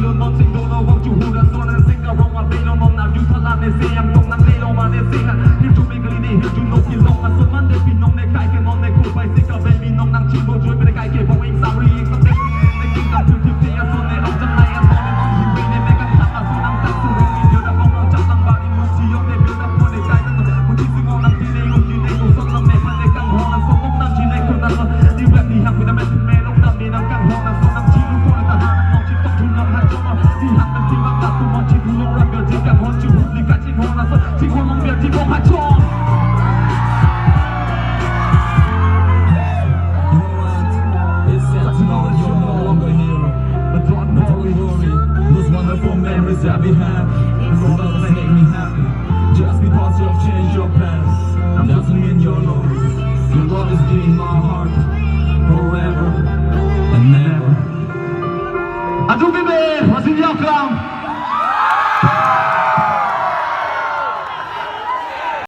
luôn mong sinh đô nó vong chủ hù đã xô nên sinh cả rong mà đây nó mong nào dù thật là nên xe em tông nắng đây nó mà nên sinh hẳn hiệp chúng mình cái đi hiệp chúng nó kiên long mà xuân mắt để pin nông để khai cái nông để cụ phải sinh cả bên pin nông năng chim bầu chuối bên cái kể bóng anh sao đi tâm đây để kinh cảm thương thì em xuân để ông trong này em mong để mong hiệp bên để các thằng là xuân năng tăng sự rong đi nhớ đã mong nó chắc tăng ba đi muốn chỉ ông để biết đã muốn để cái tăng muốn chỉ sự ngon năng chỉ để ông chỉ để tổ xuân năm mẹ để càng hoa là xuân mong năng chỉ để con năng đi về đi hàng với năm mẹ lúc năm đi năng càng hoa là xuân năng chỉ lúc con là ta mong chỉ tóc chun năng hạt cho nó đi hàng năng chỉ mong ta tu mong chỉ tu long ra biểu chỉ càng hoa chịu đi cả chỉ hoa là xuân chỉ hoa mong biểu chỉ mong hạt cho That we have